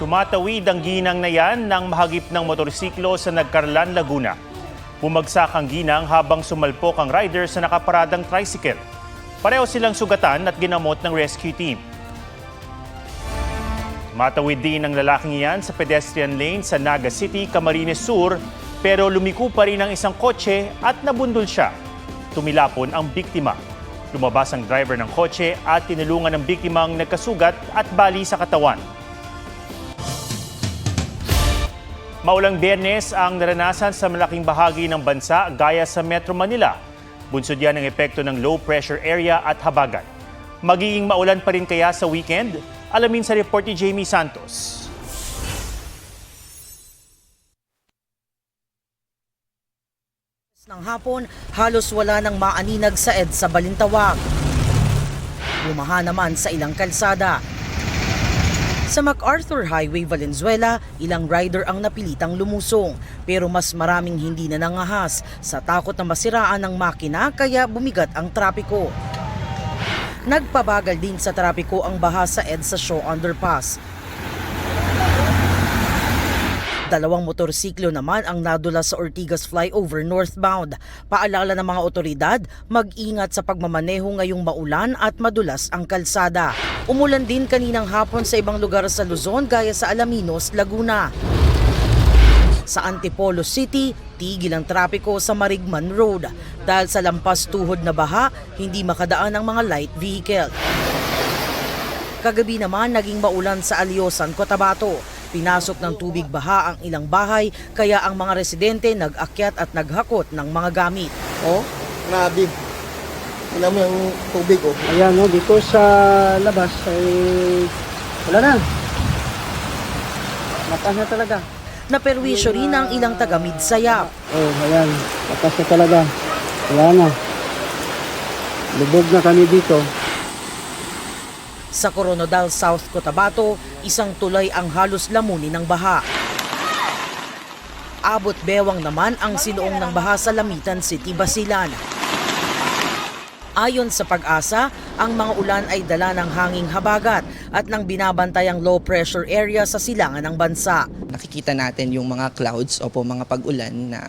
Tumatawid ang ginang na yan ng mahagip ng motorsiklo sa Nagcarlan, Laguna. Bumagsak ang ginang habang sumalpok ang rider sa nakaparadang tricycle. Pareho silang sugatan at ginamot ng rescue team. Tumatawid din ang lalaking iyan sa pedestrian lane sa Naga City, Camarines Sur, pero lumiko pa rin ang isang kotse at nabundol siya. Tumilapon ang biktima. Lumabas ang driver ng kotse at tinulungan ng biktimang nagkasugat at bali sa katawan. Maulang Biyernes ang naranasan sa malaking bahagi ng bansa gaya sa Metro Manila. Bunsod yan ng epekto ng low pressure area at habagat. Magiging maulan pa rin kaya sa weekend? Alamin sa report ni Jamie Santos. Ng hapon, halos wala nang maaninag sa EDSA Balintawak. Bumaha naman sa ilang kalsada. Sa MacArthur Highway, Valenzuela, ilang rider ang napilitang lumusong. Pero mas maraming hindi na nangahas sa takot na masiraan ng makina kaya bumigat ang trapiko. Nagpabagal din sa trapiko ang baha sa EDSA Shaw Underpass. Dalawang motorsiklo naman ang nadula sa Ortigas Flyover northbound. Paalala ng mga otoridad, mag-ingat sa pagmamaneho ngayong maulan at madulas ang kalsada. Umulan din kaninang hapon sa ibang lugar sa Luzon gaya sa Alaminos, Laguna. Sa Antipolo City, tigil ang trapiko sa Marigman Road. Dahil sa lampas tuhod na baha, hindi makadaan ang mga light vehicle. Kagabi naman naging maulan sa Alyosan, Cotabato. Pinasok ng tubig baha ang ilang bahay kaya ang mga residente nag-akyat at naghakot ng mga gamit. Oh, grabe. Tingnan mo yung tubig, oh. Ayan, no, dito sa labas ay wala na. Mataas na talaga. Naperwisyo rin ang ilang taga Midsayap. Oh, ayan. Mataas na talaga. Wala na. Lubog na kami dito. Sa Coronadal South, Cotabato, isang tulay ang halos lamunin ng baha. Abot bewang naman ang sinuong ng baha sa Lamitan City, Basilan. Ayon sa Pag-asa, ang mga ulan ay dala ng hanging habagat at ng binabantayang low pressure area sa silangan ng bansa. Nakikita natin yung mga clouds o po mga pag-ulan na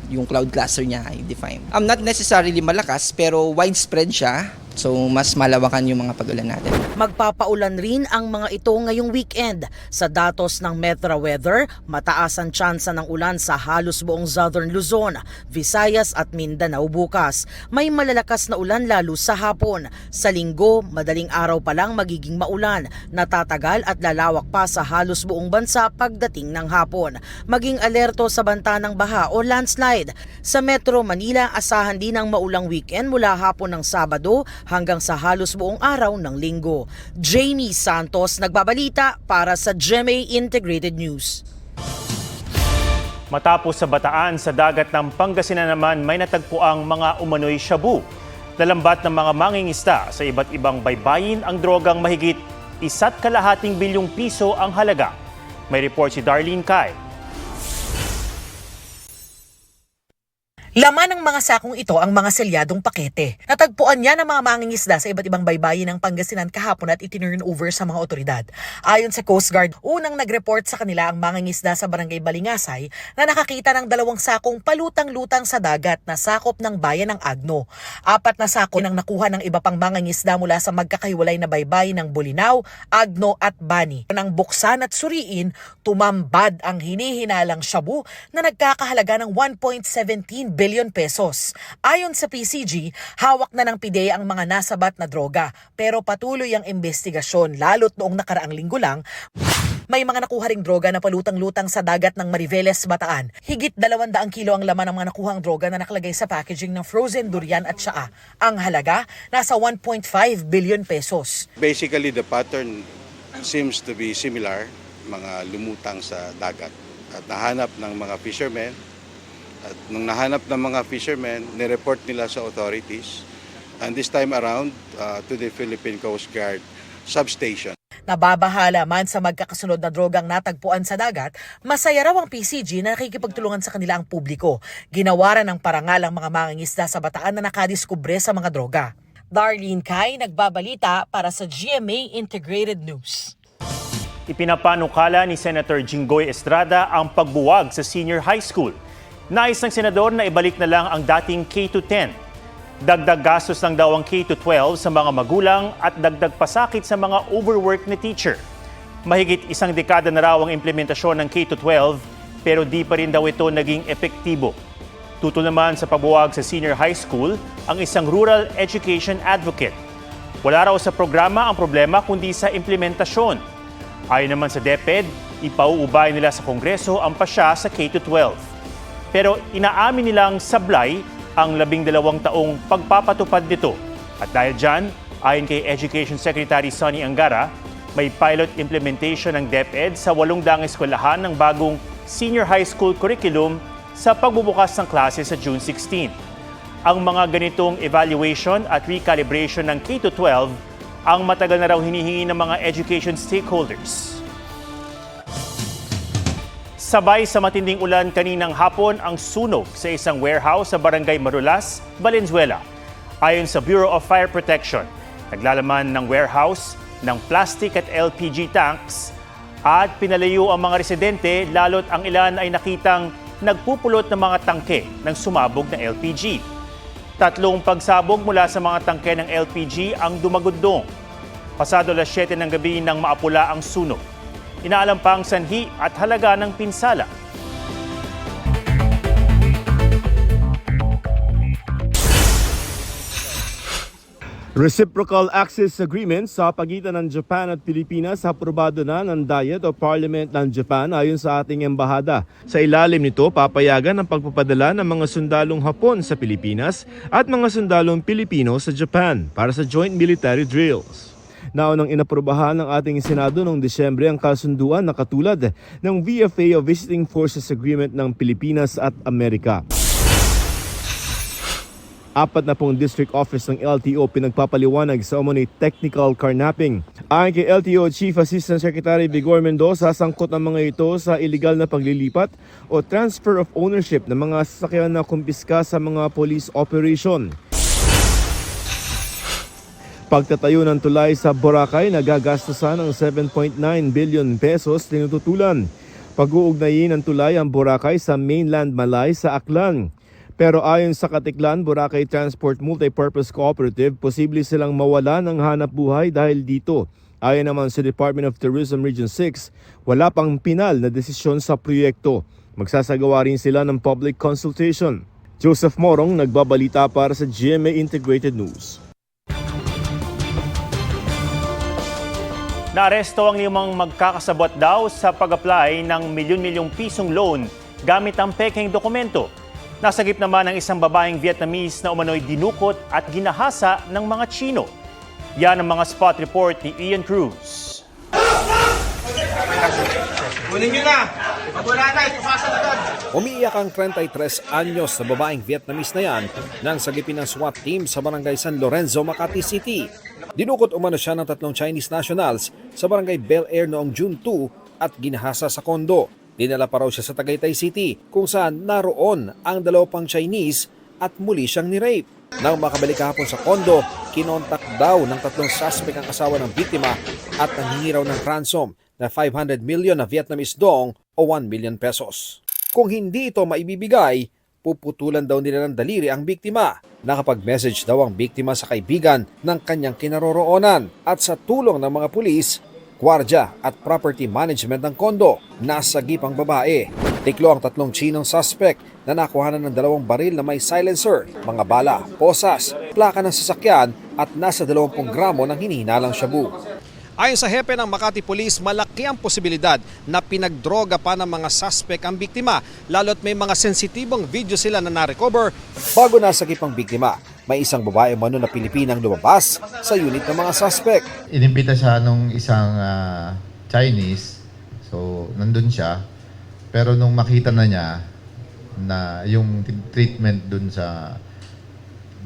yung cloud cluster niya ay defined. Not necessarily malakas pero widespread siya. So, mas malawakan yung mga pag-ulan natin. Magpapaulan rin ang mga ito ngayong weekend. Sa datos ng Metra Weather, mataas ang tsansa ng ulan sa halos buong Southern Luzon, Visayas at Mindanao bukas. May malalakas na ulan lalo sa hapon. Sa Linggo, madaling araw pa lang magiging maulan. Natatagal at lalawak pa sa halos buong bansa pagdating ng hapon. Maging alerto sa banta ng baha o landslide. Sa Metro Manila, asahan din ang maulang weekend mula hapon ng Sabado hanggang sa halos buong araw ng Linggo. Jamie Santos nagbabalita para sa GMA Integrated News. Matapos sa Bataan, sa dagat ng Pangasinan naman may natagpuang mga umano'y shabu. Lalambat ng mga mangingisda sa iba't ibang baybayin ang drogang mahigit 1.2 bilyong piso ang halaga. May report si Darlene Kai. Laman ng mga sakong ito ang mga selyadong pakete. Natagpuan niya ng mga mangingisda sa iba't ibang baybayin ng Pangasinan kahapon at itinurn over sa mga otoridad. Ayon sa Coast Guard, unang nag-report sa kanila ang mangingisda sa Barangay Balingasay na nakakita ng 2 sakong palutang-lutang sa dagat na sakop ng bayan ng Agno. 4 na sako nang nakuha ng iba pang mangingisda mula sa magkakahiwalay na baybayin ng Bolinao, Agno at Bani. Nang buksan at suriin, tumambad ang hinihinalang shabu na nagkakahalaga ng 1.17 billion pesos. Ayon sa PCG, hawak na ng PIDEA ang mga nasabat na droga pero patuloy ang investigasyon lalo't noong nakaraang linggo lang. May mga nakuha ring droga na palutang-lutang sa dagat ng Mariveles, Bataan. Higit 200 kilo ang laman ng mga nakuhang droga na nakalagay sa packaging ng frozen durian at tsaa. Ang halaga, nasa 1.5 billion pesos. Basically, the pattern seems to be similar, mga lumutang sa dagat. At nahanap ng mga fishermen. At nung nahanap ng mga fishermen, nireport nila sa authorities. And this time around, to the Philippine Coast Guard substation. Nababahala man sa magkakasunod na drogang natagpuan sa dagat, masaya raw ang PCG na nakikipagtulungan sa kanila ang publiko. Ginawaran ng parangal ang mga mangingisda sa Bataan na nakadiskubre sa mga droga. Darlene Kai, nagbabalita para sa GMA Integrated News. Ipinapanukala ni Senator Jinggoy Estrada ang pagbuwag sa senior high school. Nais ng senador na ibalik na lang ang dating K-10. Dagdag gastos lang daw ang K-12 sa mga magulang at dagdag pasakit sa mga overwork na teacher. Mahigit isang dekada na raw ang implementasyon ng K-12 pero di pa rin daw ito naging epektibo. Tutol naman sa pagbuwag sa senior high school ang isang rural education advocate. Wala raw sa programa ang problema kundi sa implementasyon. Ayon naman sa DepEd, ipauubay nila sa Kongreso ang pasya sa K-12. Pero inaamin nilang sablay ang 12 taong pagpapatupad nito. At dahil dyan, ayon kay Education Secretary Sonny Angara, may pilot implementation ng DepEd sa 8 daang eskwelahan ng bagong senior high school curriculum sa pagbubukas ng klase sa June 16. Ang mga ganitong evaluation at recalibration ng K-12 ang matagal na raw hinihingi ng mga education stakeholders. Sabay sa matinding ulan kaninang hapon ang sunog sa isang warehouse sa Barangay Marulas, Valenzuela. Ayon sa Bureau of Fire Protection, naglalaman ng warehouse ng plastic at LPG tanks at pinalayo ang mga residente lalo't ang ilan ay nakitang nagpupulot ng mga tangke ng sumabog na LPG. 3 pagsabog mula sa mga tangke ng LPG ang dumagundong. Pasado 7 ng gabi nang maapula ang sunog. Inaalam pa ang sanhi at halaga ng pinsala. Reciprocal Access Agreement sa pagitan ng Japan at Pilipinas aprobado na ng Diet o Parliament ng Japan ayon sa ating embahada. Sa ilalim nito, papayagan ang pagpapadala ng mga sundalong Hapon sa Pilipinas at mga sundalong Pilipino sa Japan para sa joint military drills. Naunang inaprobahan ng ating Senado noong Disyembre ang kasunduan na katulad ng VFA o Visiting Forces Agreement ng Pilipinas at Amerika. 40 district office ng LTO pinagpapaliwanag sa umano'y technical carnapping. Ayon kay LTO Chief Assistant Secretary Vigor Mendoza, sangkot ang mga ito sa illegal na paglilipat o transfer of ownership ng mga sasakyan na kumpiska sa mga police operation. Pagtatayo ng tulay sa Boracay, nagagastusan ng 7.9 billion pesos tinututulan. Pag-uugnayin ng tulay ang Boracay sa mainland Malay sa Aklan. Pero ayon sa Katiklan Boracay Transport Multipurpose Cooperative, posible silang mawala ng hanap buhay dahil dito. Ayon naman sa Department of Tourism Region 6, wala pang pinal na desisyon sa proyekto. Magsasagawa rin sila ng public consultation. Joseph Morong, nagbabalita para sa GMA Integrated News. Naaresto ang 5 magkakasabot daw sa pag-apply ng milyon-milyong pisong loan gamit ang pekeng dokumento. Nasagip naman ang isang babaeng Vietnamese na umano'y dinukot at ginahasa ng mga Chino. Yan ang mga spot report ni Ian Cruz. Umiiyak ang 33 anyos na babaeng Vietnamese na yan nang sagipin ng SWAT team sa barangay San Lorenzo, Makati City. Dinukot umano siya ng 3 Chinese nationals sa barangay Bel Air noong June 2 at ginahasa sa kondo. Dinala pa raw siya sa Tagaytay City kung saan naroon ang 2 pang Chinese at muli siyang ni-rape. Nang makabalik kahapon sa kondo, kinontak daw ng 3 suspect ang asawa ng biktima at nanghingi raw ng ransom na 500 million na Vietnamese dong o 1 million pesos. Kung hindi ito maibibigay, puputulan daw nila ng daliri ang biktima. Nakapag-message daw ang biktima sa kaibigan ng kanyang kinaroroonan at sa tulong ng mga pulis, gwardya at property management ng kondo, nasagip ang babae. Tiklo ang 3 Chinong suspect na nakuhanan ng 2 baril na may silencer, mga bala, posas, plaka ng sasakyan at nasa 20 gramo ng hinihinalang shabu. Ayon sa hepe ng Makati Police, malaki ang posibilidad na pinagdroga pa ng mga suspect ang biktima, lalo't may mga sensitibong video sila na na-recover. Bago nasagip ang biktima, may isang babae umano na Pilipinang lumabas sa unit ng mga suspect. Inimbita siya nung isang Chinese, so nandun siya. Pero nung makita na niya na yung treatment dun sa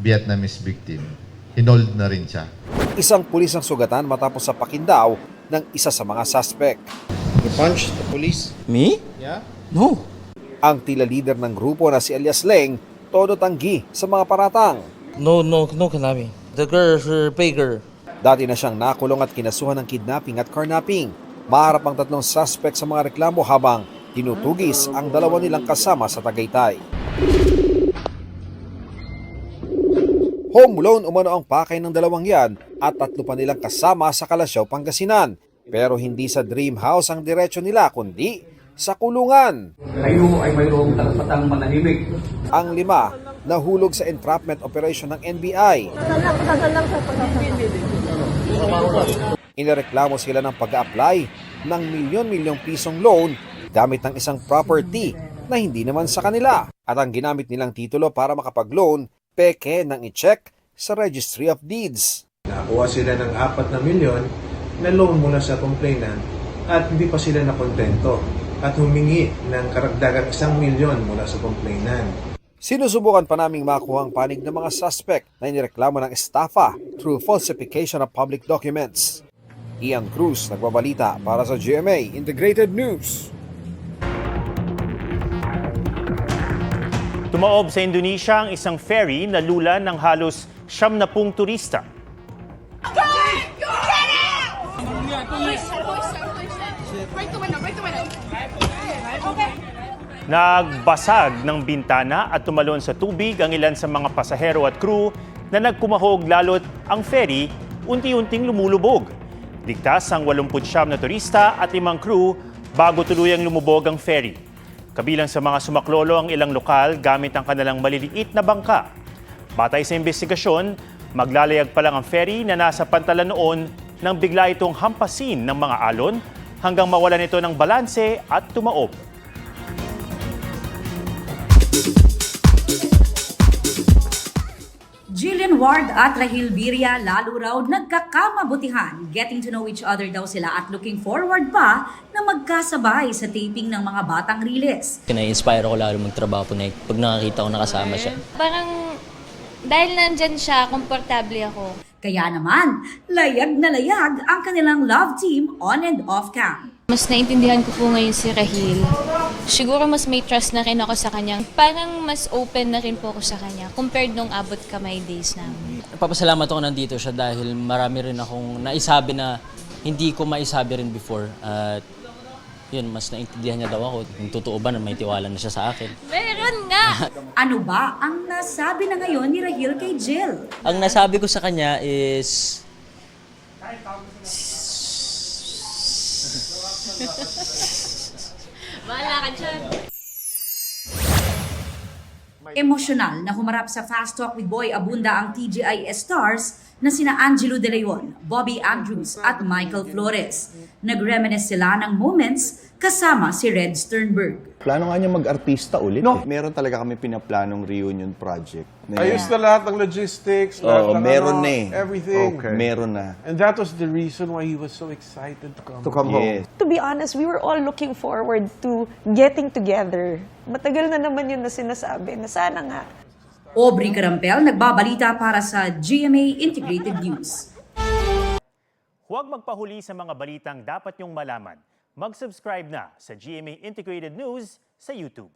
Vietnamese victim, hinold na rin siya. Isang pulis ang sugatan matapos sa pakindaw ng isa sa mga suspect. You punched the police? Me? Yeah? No. Ang tila leader ng grupo na si Elias Leng, todo tanggi sa mga paratang. No, kanami. The girl is her bigger. Dati na siyang nakulong at kinasuhan ng kidnapping at carnapping. Maharap ang tatlong suspect sa mga reklamo habang tinutugis ang dalawa nilang kasama sa Tagaytay. Home loan umano ang pakay ng dalawang yan at tatlo pa nilang kasama sa Kalasyaw, Pangasinan. Pero hindi sa dream house ang diretsyo nila kundi sa kulungan. Kayo ay mayroong karapatang manahimik. Ang lima nahulog sa entrapment operation ng NBI. Inireklamo sila ng pag-a-apply ng milyon-milyong pisong loan gamit ng isang property na hindi naman sa kanila. At ang ginamit nilang titulo para makapag-loan, peke nang i-check sa Registry of Deeds. Nakuha sila ng 4 na milyon na loan mula sa complainant at hindi pa sila nakontento at humingi ng karagdagang 1 milyon mula sa complainant. Sinusubukan pa naming makuha ang panig ng mga suspect na inireklamo ng estafa through falsification of public documents. Ian Cruz, nagbabalita para sa GMA Integrated News. Tumaob sa Indonesia ang isang ferry na lulan ng halos 70 turista. Nagbasag ng bintana at tumalon sa tubig ang ilan sa mga pasahero at crew na nagkumahog lalo't ang ferry unti-unting lumulubog. Ligtas ang 89 na turista at 5 crew bago tuluyang lumubog ang ferry. Kabilang sa mga sumaklolo ang ilang lokal gamit ang kanilang maliliit na bangka. Batay sa investigasyon, maglalayag pa lang ang ferry na nasa pantalan noon nang bigla itong hampasin ng mga alon hanggang mawalan ito ng balanse at tumaob. Jillian Ward at Rahil Birria lalo raw nagkakamabutihan. Getting to know each other daw sila at looking forward pa na magkasabay sa taping ng mga batang riles. Na-inspire ako lalo magtrabaho po na pag nakakita ko nakasama siya. Parang dahil nandyan siya, komportable ako. Kaya naman, layag na layag ang kanilang love team on and off cam. Mas naintindihan ko po ngayon si Rahil. Siguro mas may trust na rin ako sa kanya. Parang mas open na rin po ako sa kanya compared nung abot kamay days namin. Papasalamat ako nandito siya dahil marami rin akong naisabi na hindi ko maisabi rin before. At yun, mas naintindihan niya daw ako. Kung totoo ba na may tiwala na siya sa akin. Meron nga! Ano ba ang nasabi na ngayon ni Rahil kay Jill? Ang nasabi ko sa kanya is... Bahala ka dyan. Emosyonal na humarap sa Fast Talk with Boy Abunda ang TGI stars na sina Angelo De Leon, Bobby Andrews at Michael Flores. Nag-reminisce sila ng moments kasama si Red Sternberg. Plano nga niya mag-artista ulit. No. Meron talaga kami pinaplanong reunion project. Ayos na lahat ng logistics, lahat ng meron na everything. Okay. Meron na. And that was the reason why he was so excited to come home. To be honest, we were all looking forward to getting together. Matagal na naman yun na sinasabi na sana nga. Aubrey Carampel, nagbabalita para sa GMA Integrated News. Huwag magpahuli sa mga balitang dapat niyong malaman. Mag-subscribe na sa GMA Integrated News sa YouTube.